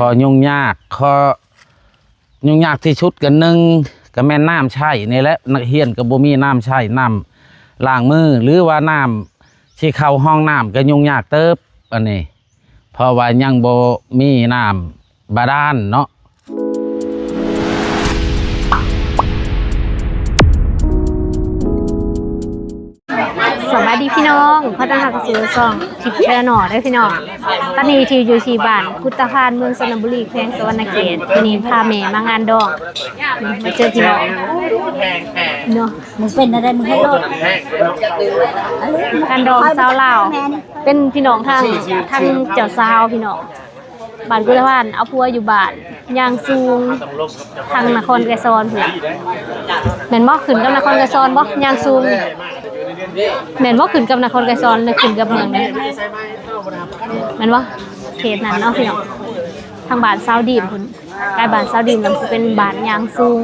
อยุ่งยากยุ่งยากที่ชุดกันหนึ่งก็แม่น้ำใช่นี่แหละนักเรียนก็บ่มีน้ำใช่น้ำล้างมือหรือว่าน้ำที่เข้าห้องน้ำก็ยุ่งยากเติบอันนี้เพราะว่ายังบ่มีน้ำบาดาลเนาะสวัสดีพี่น้องเขาจะหักซื้อซองทิพย์แช่หน่อได้พี่น้องตอนนี้ที่อยู่ที่บ้านกุตภานเมืองสนบุรีแขวงสวรรณเขตวันนี้พาแม่มางานดองมาเจอพี่น้องเนาะมึงเป็นอะไรมึงให้โลดงานดองสาวลาวเป็นพี่น้องทางเจ้าสาวพี่น้องบ้านกุตภานเอาพัวอยู่บ้านยางซูงทางนครไกรซอนพี่แม่นบ่ขึ้นกับนครไกรซอนบ่ยางซูงแม่นว่าขึ้นกับนครไกรซอนเลยขึ้นกับเมืองนี้แม่นว่าเขตนั้นเนาะพี่น้องทางบ้านซาวดีมพุ่นใกล้บ้านซาวดีมมันจะเป็นบ้านยางสูง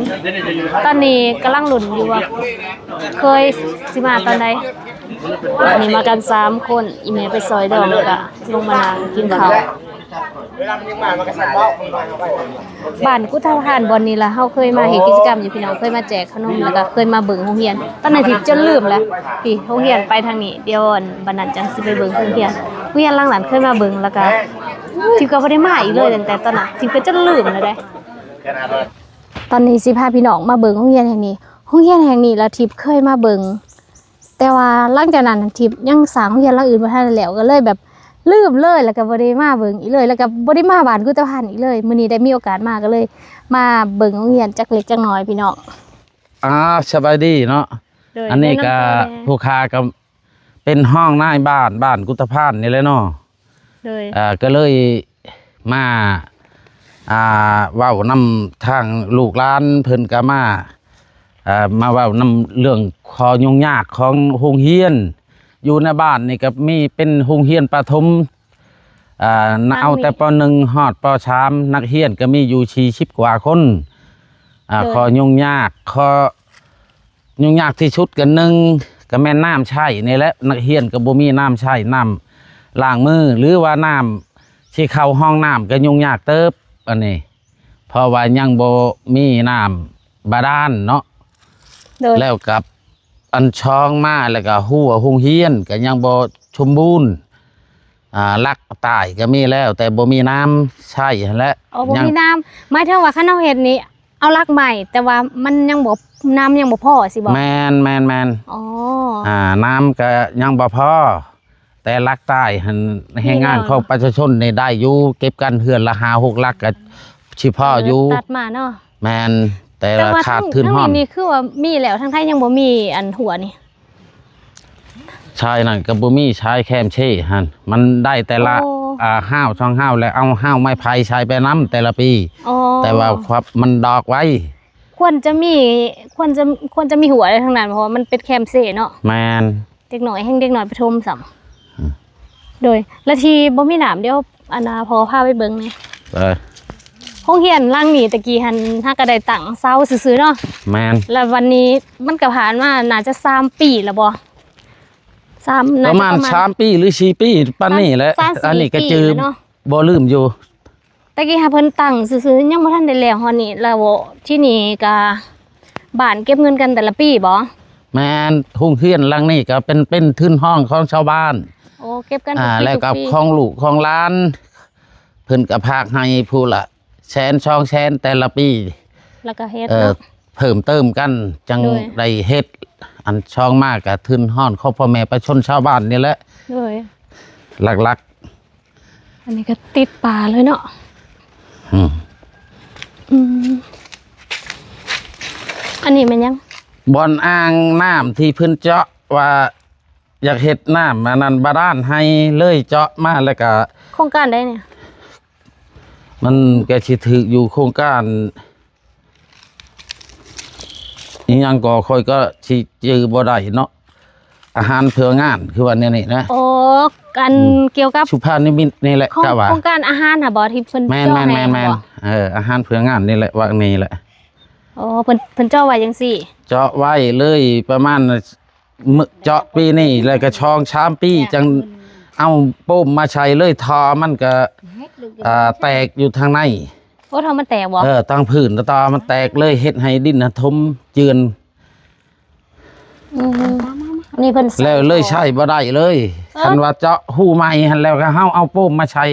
ตอนนี้กำลังหลุ่นอยู่ว่าเคยสิมาตอนใดวันนี้มากัน3คนอีเมลไปซอยดองแล้วก็ลงมานั่งกินข้าวบ้านกุฏภานบอนนี้ล่ะเฮาเคยมาเฮ็ดกิจกรรมอยู่พี่น้องเคยมาแจกขนมแล้วก็เคยมาเบิ่งโรงเรียนตอนนั้นที่จนลืมแล้วพี่โรงเรียนไปทางนี้เดี๋ยวบัดนั้นจังสิไปเบิ่งโรงเรียนหลังนั้นเคยมาเบิ่งแล้วก็ทิพย์ก็บ่ได้มาอีกเลยตั้งแต่ตอนนั้นทิพย์ก็จนลืมแล้วเด้ตอนนี้สิพาพี่น้องมาเบิ่งโรงเรียนแห่งนี้แล้วทิพย์เคยมาเบิ่งแต่ว่าหลังจากนั้นทิพย์ยังสร้างโรงเรียนหลังอื่นบ่ทันแล้วก็เลยแบบลืมเลยแล้วก็บ่ได้มาเบิ่งอีกเลยแล้วก็บ่ได้มาบ้านกุฏภานอีกเลยมื้อนี้ได้มีโอกาสมาก็เลยมาเบิ่งโรงเรียนจักเล็กจักน้อยพี่น้องสบายดีเนาะอันนี้ก็ผู้ค้าก็เป็นห้องนายบ้านกุฏภานนี่แหละเนาะก็เลยมาเว้านำทางลูกหลานเพิ่นก็มาเว้านำเรื่องข้อยุ่งยากของโรงเรียนอยู่ในบ้านนี่ก็มีเป็นโรงเรียนประถมเอาแต่ป.1 ฮอดป.3 นักเรียนก็มีอยู่40กว่าคนข้อยุ่งยากที่ชุดกันหนึ่งก็แม่น้ำใช่นี่แหละนักเรียนก็บ่มีน้ำใช่น้ำล้างมือหรือว่าน้ำที่เข้าห้องน้ำก็ยุ่งยากเติบอันนี้เพราะว่ายังบ่มีน้ำบาดาลเนาะแล้วกับอันช่องมาแล้วก็หัวโรงเรียนก็ยังบ่สมบูรณ์ลักตายก็มีแล้วแต่บ่มีน้ำใช่และบ่มีน้ำหมายถึงว่าคันเฮาเฮ็ดนี่เอาลักใหม่แต่ว่ามันยังบ่น้ำยังบ่พอสิบ่แม่นอ๋อน้ำก็ยังบ่พอแต่ลักใต้หันให้งานของประชาชนนี่ได้อยู่เก็บกันเฮือนละ5-6ลักก็สิพออยู่ตัดมาเนาะแม่นแต่ขาดทุนฮ้อนนี่คือว่ามีแล้วทางไทยยังบ่มีอันหัวนี่ชายนั่นก็บ่มีชายแคมเช่หั่นมันได้แต่ละห้าวช่องห้าวแล้วเอาห้าวไม้ไผ่ใช้ไปน้ำแต่ละปีแต่ว่าครับมันดอกไว้ควรจะมีหัวอะไรทางนั้นเพราะว่ามันเป็นแคมเซ่เนาะแมนเด็กหน่อยแห่งเด็กหน่อยประถมสัมโดยละทีบ่มีหนามเดี๋ยวอนาพอพาไปเบิ่งนี่ห้องเรียนล่างนี่ตะกี้หันถ้าก็ได้ตังเซาซื้อๆเนาะแมนแล้ววันนี้มันก็ผ่านมาน่าจะ3 ปีแล้วบ่ประมาณ3 ปีหรือ4 ปีปานนี้แหละอันนี้ก็จือบ่ลืมอยู่ตะกี้หาเพิ่นตั้งซื้อๆยังบ่ทันได้แล้วฮอดนี้แล้วที่นี่ก็บ้านเก็บเงินกันแต่ละปีบ่แม่นทุ่งเทียนหลังนี้ก็เป็นทุนห้องของชาวบ้านโอ้เก็บกันทุกปีแล้วกับของลูกของหลานเพิ่นก็พากให้ผู้ละ100,000 200,000แต่ละปีแล้วก็เฮ็ดเพิ่มเติมกันจังได้เฮ็ดอันช่องมากกับทุนห้องของพ่อแม่ประชาชนชาวบ้านนี่แหละหลักอันนี้ก็ติดป่าเลยเนาะอันนี้มันยังบ่อนอ่างน้ำที่เพิ่นเจาะว่าอยากเฮ็ดน้ำอันนั้นบาดาลให้เลยเจาะมาแล้วก็โครงการได้เนี่ยมันก็สิถืออยู่โครงการอีหยังก็ค่อยก็สิจื้อบ่ได้เนาะอาหารเพื่องานคือว่านี่นะโอ้กันเกี่ยวกับสุภาพนิมิตนี่แหละก็ว่าโครงการอาหารน่ะบ่ที่เพิ่นแม่นอาหารเพื่องานนี่แหละว่านี่แหละอ๋อเพิ่นเจาะไว้จังซี่เจาะไว้เลยประมาณเจาะปีนี้แล้วก็ช่อง3 ปีจัง เอาโป้มมาใช้เลยทอมันก็แตกอยู่ทางใน โอ้ทำมันแตกบ่ ตั้งพื้นตอมันแตกเลยเฮ็ดให้ดินทมเจือน นี่เพิ่น แล้วเลยใช้บ่ได้เลยคันว่าเจาะหูใหม่หันแล้วก็เฮาเอาโป้มมาใช้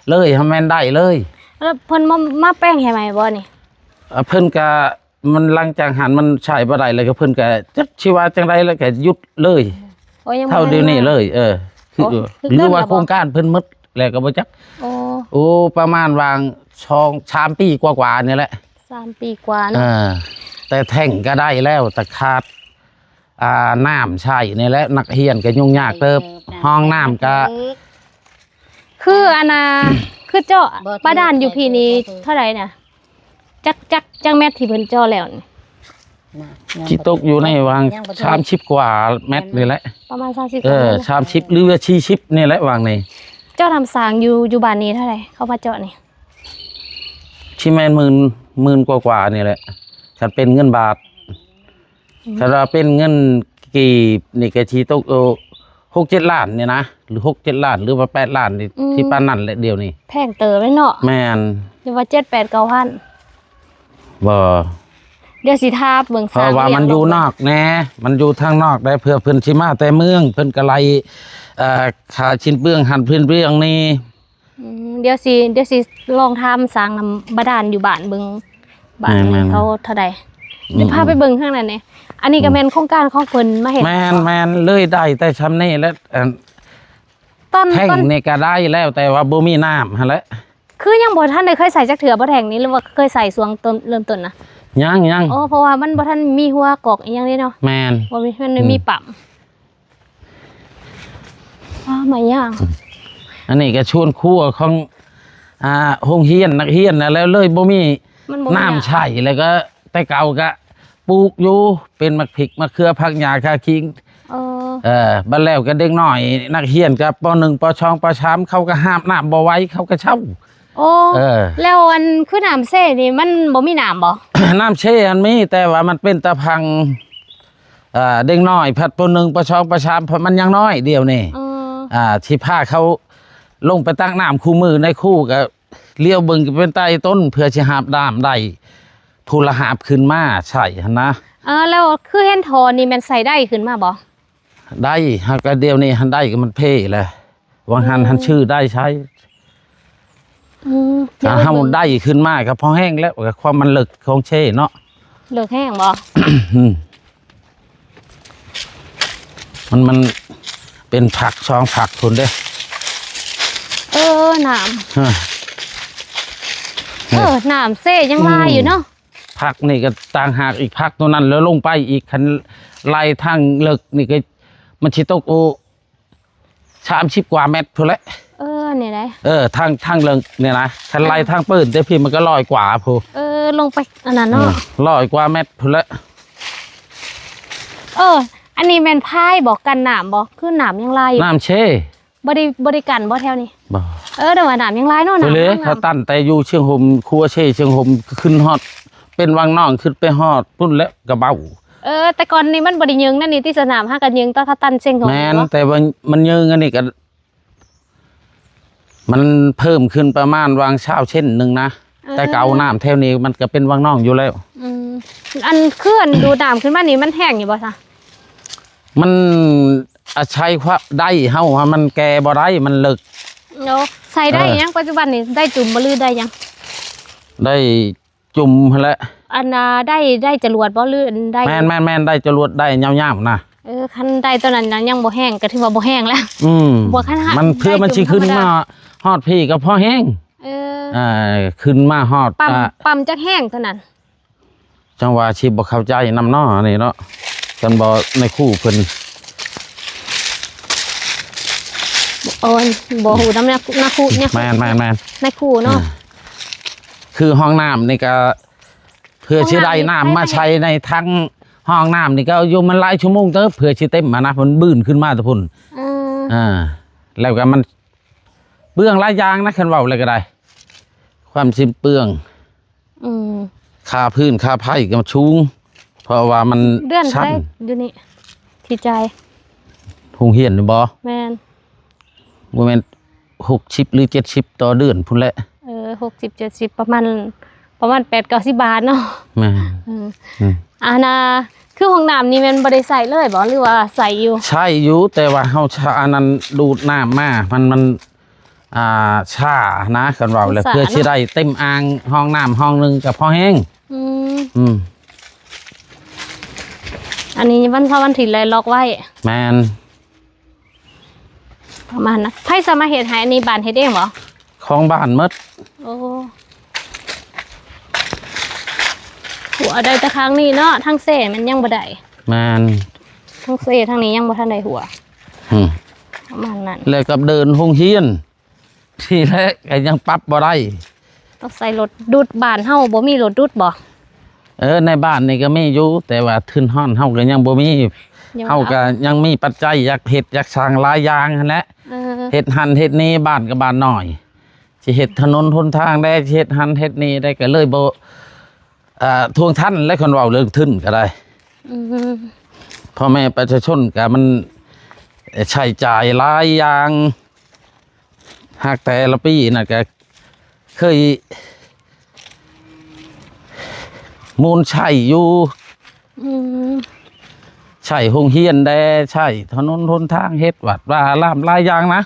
เลยให้แม่นได้เลย แล้วเพิ่นมาแป้งให้ใหม่บ่นี่ เพิ่นก็มันหลังจากหันมันใช้บ่ได้เลยก็เพิ่นก็จักชีว่าจังไดแล้วก็หยุดเลย โอ้ยังบ่ เท่าเดี๋ยวนี้เลยคือ คือ หรือว่า เกินแล้วบ่ โครงการเพิ่นหมดแล้วก็บ่จัก โอ้ ประมาณวาง3 ปีกว่าๆนี่แหละ 3 ปีกว่าเนาะ แต่แท่งก็ได้แล้วแต่ขาดน้ำใช่นี่แหละนักเรียนก็ยุ่งยากเติบห้องน้ำก็ คืออันน่ะคือเจาะบาดาลอยู่พี่นี่เท่าไหร่น่ะจักแมตรที่เพิ่นเจาะแล้วนี่ ที่ตกอยู่ในวาง30 กว่าเมตรนี่แหละ ประมาณ30กว่าเมตร 30หรือว่า40นี่แหละวางนี่ เจ้าทำสางอยู่บ้านนี้เท่าไหร่เข้ามาเจาะนี่ ที่แม่นหมื่นกว่านี่แหละถ้าเป็นเงินบาทถ้าเราเป็นเงินกีบนี่ก็ที่ตก6-7 ล้านเนี่ยนะหรือ6-7 ล้านหรือว่า8 ล้านนี่ที่ปานนั้นแหละเดียวนี่ แพงเต๋อเลยเนาะ แม่น หรือว่า7-8-9 พัน บ่ เดี๋ยวสิทาเบิ่ง เพ สร้าง ราะว่ามันอยู่นอกแน่มันอยู่ทางนอกได้เพื่อเพิ่นสิมาแต่เมืองเพิ่นก็ไล่ขาชิ้นเบื้องหันพื้นเบื้องนี่ เดี๋ยวสิลองทำสร้างน้ำบาดาลอยู่บ้านเบิ่งบ้านเขาเท่าใดเดี๋ยวพาไปเบิ่งข้างนั้นนี่อันนี้ก็แม่นโครงการของเพิ่นมาเฮ็ด แม่นเลยได้แต่ชำนี่แล้ว ต้น แท่งนี่ก็ได้แล้วแต่ว่าบ่มีน้ำหั่นแหละ คือยังบ่ทันได้เคยใส่จักเถื่อบ่แทงนี้หรือว่าเคยใส่ช่วงต้นเริ่มต้นนะ ยัง อ๋อเพราะว่ามันบ่ทันมีหัวกอกอีหยังนี่เนาะ แม่น บ่มีมันไม่มีปั๊มมาย่าง อันนี้ก็ชวนครัวของโรงเรียนนักเรียนน่ะแล้วเลยบ่มี มันบ่ น้ำใช้แล้วก็แต่เก่าก็ปลูกอยู่เป็นมะพริกมะเขือผักหญ้าคาคิง บัดแล้วก็เด็กน้อยนักเรียนกับป .1 ป .2 ป .3 เขาก็ห้ามน้ำบ่ไหว้เขาก็เช่า โอ้แล้วอันคือน้ำเซ่นี่มันบ่มีน้ำบ่ น้ำเช่อันมีแต่ว่ามันเป็นตะพังเด็กน้อยพัดป .1 ป .2 ป .3 เพราะมันยังน้อยเดียวนี่ที่พาเขาลงไปตั้งน้ำคู่มือในคู่ก็เลี้ยวเบิ่งเป็นใต้ต้นเพื่อสิหาบน้ำได้ทุลหาบขึ้นมาใช่หั่นนะ แล้วคือเห็นทอนี่มันใส่ได้ขึ้นมาบ่ ได้หากเดียวนี่หันได้ก็มันเพ่แหละวางหันชื่อได้ใช้ถ้าเฮาได้ขึ้นมาก็พอแห้งแล้วก็ความมันลึกของเช่เนาะ เลิกแห้งบ่ มันเป็นผักช่องผักทุนเด้ น้ำน้ำเซ่ยังลายอยู่เนาะ ผักนี่ก็ต่างหากอีกผักตัวนั้นแล้วลงไปอีกคันไล่ทางเลิกนี่ก็มันชิตก30 กว่าเมตรพุ่นแหละ นี่ได้ ทางเลิกเนี่ยนะคันไล่ทางปืนแต่พี่มันก็100 กว่าพู ลงไปอันนั้นเนาะ 100 กว่าเมตรพุ่นแหละ อันนี้แม่นพายบอกกันน้ำบ่คือน้ำยังลายอยู่ น้ำเช่ บริกันบ่แถวนี้ บ่ แต่ว่าน้ำยังลายเนาะ ไปเลย น้ำ เขาตั้นแต่อยู่เชียงหมครัวเช่เชียงหมขึ้นฮอดเป็นวังน้องขึ้นไปฮอดพุ่นแล้วกระเบ้า แต่ก่อนนี้มันบ่ได้ยิงนั่นนี่ที่สนามหากันยิงตอนเขาตั้นเส้นของ แม่นแต่ว่ามันยิงอันนี้ก็มันเพิ่มขึ้นประมาณวางเช้าเช่นหนึ่งนะแต่เก่าน้ำแถวนี้มันก็เป็นวังน้องอยู่แล้ว อันเคลื่อนดูน้ำขึ้นมานี่มันแห้งอยู่บ่ซะ มันใช้ความได้เฮาว่ามันแก่บ่ได้มันเลิก ใส่ได้ยังปัจจุบันนี่ได้จุ่มบ่ลือได้ยัง ได้จุ่มแล้ว อันได้จรวดบ่ลือได้ แม่นได้จรวดได้ยาวๆนะ คันได้ตอนนั้นยังบ่แห้งก็ถือว่าบ่แห้งแล้ว บ่คันหา มันเพื่อมันสิขึ้นมาฮอดพี่ก็พอแห้งขึ้นมาฮอดปั๊มจักแห้งเท่านั้น จังหวะชีบ่เข้าใจนำเนาะนี่เนาะกันบ่ในคู่เพิ่น บ่ฮู้นำนาคู่เนี่ย แม่น ในคู่เนาะ คือห้องน้ำนี่ก็เพื่อสิได้น้ำมาใช้ในทั้งห้องน้ำนี่ก็อยู่มันหลายชั่วโมงเด้อเพื่อสิเต็มมานะมันบื้นขึ้นมาแต่พุ่นแล้วก็มันเปลืองหลายอย่างนะคันเว้าเลยก็ได้ ความสิ้นเปลืองค่าพื้นค่าไผ่ก็สูงเพราะว่ามัน เดือน ชั้น ได้อยู่นี่ที่ใจ โรงเรียนนี่บ่ แม่น บ่แม่น60หรือ70ต่อเดือนพุ่นแหละ60 70ประมาณ8-90 บาทเนาะแม่อานาคือห้องน้ำนี่มันบ่ได้ใส่เลยบ่หรือว่าใส่อยู่ใช่อยู่แต่ว่าเฮาอันนั้นดูดน้ำมามันช้านะกันว่าเลยเพื่อสิได้เต็มอ่างห้องน้ำห้องนึงก็พอแห้งอันนี้วันที่เลยล็อกไว้แม่นประมาณนะไผสามารถเฮ็ดให้อันนี้บ้านเฮ็ดเองบ่ของบ้านหมดโอ้หัวได้แต่ครั้งนี้เนาะทั้งเซ่มันยังบ่ได้แม่นทั้งเซ่ทั้งนี้ยังบ่ทันได้หัวประมาณนั้นแล้วกับเดินโรงเรียนที่แรกก็ยังปรับบ่ได้ต้องใส่รถดูดบ้านเฮาบ่มีรถดูดบ่ในบ้านนี่ก็มีอยู่แต่ว่าทึนฮ้อนเฮาก็ยังบ่มีเฮาก็ยังมีปัจจัยอยากเฮ็ดอยากสร้างหลายอย่างนั่นแหละเฮ็ดหันเฮ็ดนี้บ้านก็บ้านน้อยสิเฮ็ดถนนหนทางได้เฮ็ดหันเฮ็ดนี้ได้ก็เลยบ่ทวงท่านและคนเว้าเรื่องทึนก็ได้พ่อแม่ประชาชนก็มันใช้จ่ายหลายอย่างหากแต่ละปีน่ะก็เคยมูลใช่อยู่ใช่โรงเรียนได้ใช่ถนนหนทางเฮ็ดวัดว่าอารามหลายอย่างนะ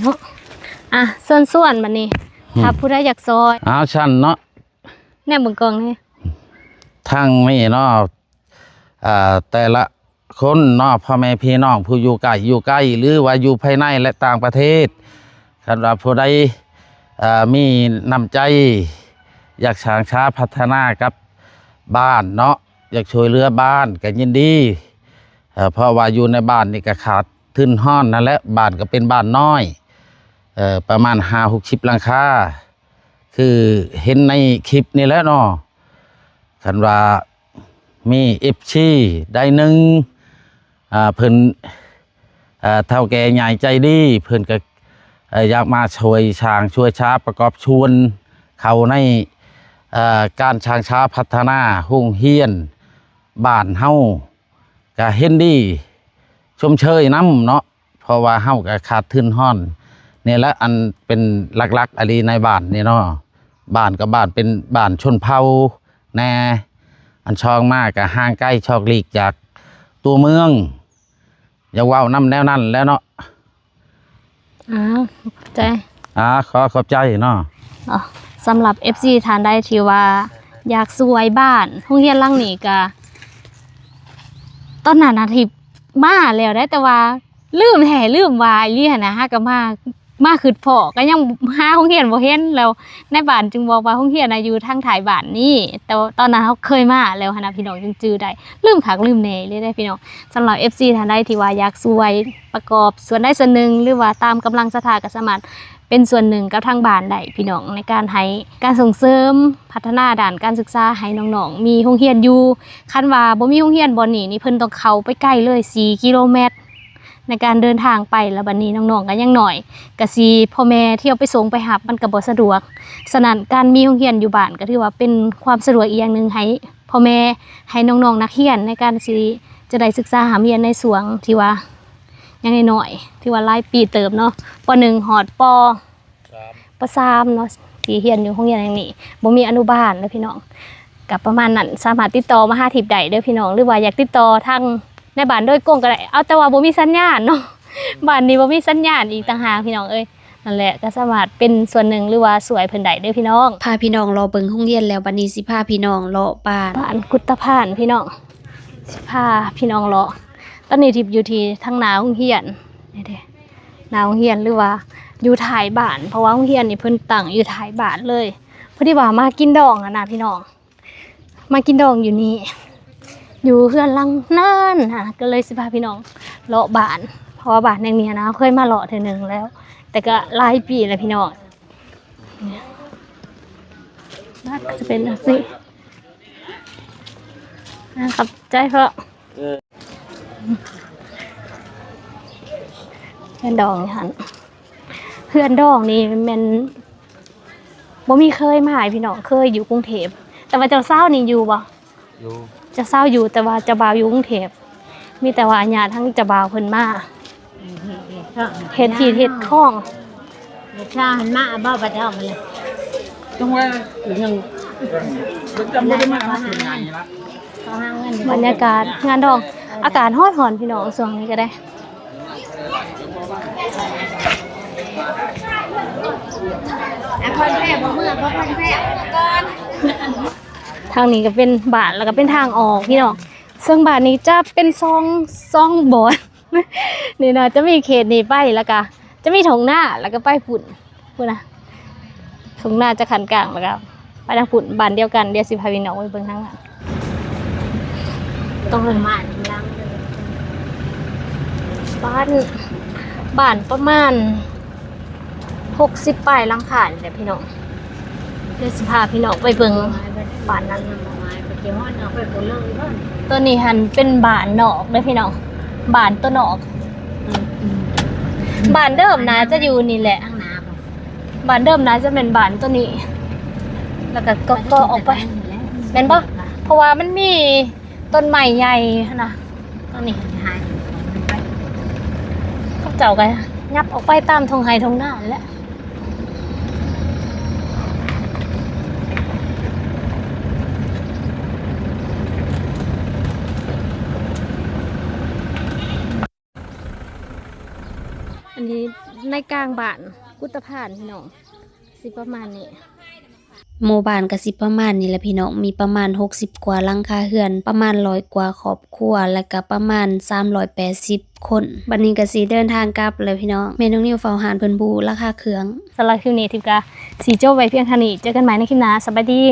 เนาะส่วนบัดนี้ถ้าผู้ใดอยากซอยฉันเนาะแนบเบิ่งกองนี่ทางนี้เนาะแต่ละคนเนาะพ่อแม่พี่น้องผู้อยู่ไกลหรือว่าอยู่ภายในและต่างประเทศคันว่าผู้ใดมีน้ำใจอยากสร้างชาพัฒนากับบ้านเนาะอยากช่วยเหลือบ้านก็ยินดีเพราะว่าอยู่ในบ้านนี่ก็ขาดทุนห้อนนั่นแหละบ้านก็เป็นบ้านน้อยประมาณ50-60หลังคาคือเห็นในคลิปนี่แหละเนาะคันว่ามีได้หนึ่งเพิ่นเท่าแก่ใหญ่ใจดีเพิ่นก็อยากมาช่วยช้างช่วยช้าประกอบชวนเขาในการช้างช้าพัฒนาโรงเรียนบ้านเฮาก็เห็นดีชมเชยน้ำเนาะเพราะว่าเฮาก็ขาดทุนห้อนนี่แหละอันเป็นหลักๆอะไรในบ้านนี่เนาะบ้านกับบ้านเป็นบ้านชนเผ่าแน่อันช่องมากกับห่างใกล้ชอกหลีกจากตัวเมืองอย่าว่าวน้ำแนวนั้นแล้วเนาะขอบใจขอบใจเนาะสำหรับ FC ทานได้ที่ว่าอยากสวยบ้านโรงเรียนหลังนี้ก็ตอนนั้นนะที่มาแล้วได้แต่ว่าลืมวายเรียนนะฮะก็มาคือพ่อก็ยังหาโรงเรียนบ่เห็นแล้วในบ้านจึงบอกว่าโรงเรียนอยู่ทางถ่ายบ้านนี่แต่ตอนนั้นเขาเคยมาแล้วนะพี่น้องจึงจื้อได้ลืมคักลืมแน่เลยได้พี่น้องสำหรับ FC ทานได้ที่ว่าอยากสวยประกอบส่วนได้ส่วนหนึ่งหรือว่าตามกำลังศรัทธาก็สามารถเป็นส่วนหนึ่งกับทางบ้านได้พี่น้องในการให้การส่งเสริมพัฒนาด้านการศึกษาให้น้องๆมีโรงเรียนอยู่คันว่าบ่มีโรงเรียนบ่นี่เพิ่นต้องเข้าไปใกล้เลย4 กิโลเมตรในการเดินทางไปแล้วบัดนี้น้องๆก็ยังหน่อยก็สิพ่อแม่เที่ยวไปส่งไปรับมันก็บ่สะดวกฉะนั้นการมีโรงเรียนอยู่บ้านก็ถือว่าเป็นความสะดวกอีกอย่างนึงให้พ่อแม่ให้น้องๆนักเรียนในการสิจะได้ศึกษาหาเรียนในสวงที่ว่ายังหน่อยที่ว่าหลายปีเติบเนาะป.1 ฮอดป.3 เนาะที่เรียนอยู่โรงเรียนแห่งนี้บ่มีอนุบาลเด้อพี่น้องก็ประมาณนั้นสามารถติดต่อมาหาทิพย์ได้เด้อพี่น้องหรือว่าอยากติดต่อทางในบ้านโดยกงก็ได้เอาแต่ว่าบ่มีสัญญาณเนาะบ้านนี้บ่มีสัญญาณอีกต่างหากพี่น้องเอ้ยนั่นแหละก็สามารถเป็นส่วนหนึ่งหรือว่าสวยเพิ่นได้เด้อพี่น้องพาพี่น้องรอเบิ่งโรงเรียนแล้วบัดนี้สิพาพี่น้องเลาะบ้านกุฏพานพี่น้องสิพาพี่น้องเลาะตอนนี้ทิพย์อยู่ที่ทางหน้าโรงเรียนนี่เด้หน้าโรงเรียนหรือว่าอยู่ท้ายบ้านเพราะว่าโรงเรียนนี่เพิ่นตั้งอยู่ท้ายบ้านเลยพอดีว่ามากินดองนะพี่น้องมากินดองอยู่นี่อยู่เพื่อนลังนั่นก็เลยสิพาพี่น้องเลาะบ้านเพราะว่าบ้านแห่งนี้นะเคยมาเลาะเทื่อนึงแล้วแต่ก็หลายปีแล้วพี่น้องบ้านก็จะเป็นสินะครับใจเพราะเพื่อนดองนี่ค่ะเพื่อนดองนี่มันบ่มีเคยมาหายพี่น้องเคยอยู่กรุงเทพแต่ว่าเจ้าเศร้านี่อยู่บ่อยู่จะเศร้าอยู่แต่ว่าจะบ่าวอยู่กรุงเทพมีแต่ว่าญาติทั้งจะบ่าวเพิ่นมา เฮ็ดที่เฮ็ดข้อง ชาหันมาบ่บัดออกมาเลย จังว่ายังจำไม่ได้มาเป็นไงละ เขาห้างเงิน บรรยากาศงานดองอากาศร้อนหอนพี่น้องช่วงนี้ก็ได้คนแท้บ่เมื่อบ่คนแท้ก่อน ทางนี้ก็เป็นบ้านแล้วก็เป็นทางออกพี่น้องซึ่งบ้านนี้จะเป็นซองโบสถ์ นี่นะจะมีเขตนี้ไปแล้วก็จะมีถงหน้าแล้วก็ไปฝุ่นนะถงหน้าจะขันกลางแล้วก็ไปทางฝุ่นบ้านเดียวกันเดี๋ยวสิพาพี่น้องไปเบิ่งทางนั้นต้องเลย มาลัง บ้านประมาณ60ปลายหลังคานี่แหละพี่น้องเดี๋ยวสิพาพี่น้องไปเบิ่งบ้านนั้น ไปเกี่ยวฮอดเอาไปผลเลยบ่ ตัวนี้หันเป็นบ้านนอกเด้อพี่น้องบ้านตัวนอกบ้านเดิมนะจะอยู่นี่แหละ ข้างหน้าบ่ บ้านเดิมนะจะเป็นบ้านตัวนี้ แล้วก็ออกไปแม่นปะเพราะว่ามันมีต้นไม้ใหญ่นะตัวนี้ หาย เขาเจ้ากันยับออกไปตามทงไฮทงหน้าแหละอันนี้ในกลางบ้านกุตภานพี่น้องสิประมาณนี้หมู่บ้านก็สิประมาณนี้แหละพี่น้องมีประมาณ60กว่าหลังคาเรือนประมาณ100กว่าครอบครัวแล้วก็ประมาณ380คนบัดนี้ก็สิเดินทางกลับเลยพี่น้องแม่น้องนิวเฝ้าหานเพิ่นบูราคาเครื่องสำหรับคลิปนี้ทิพย์ก็สิจบไว้เพียงเท่านี้เจอกันใหม่ในคลิปหน้าสวัสดี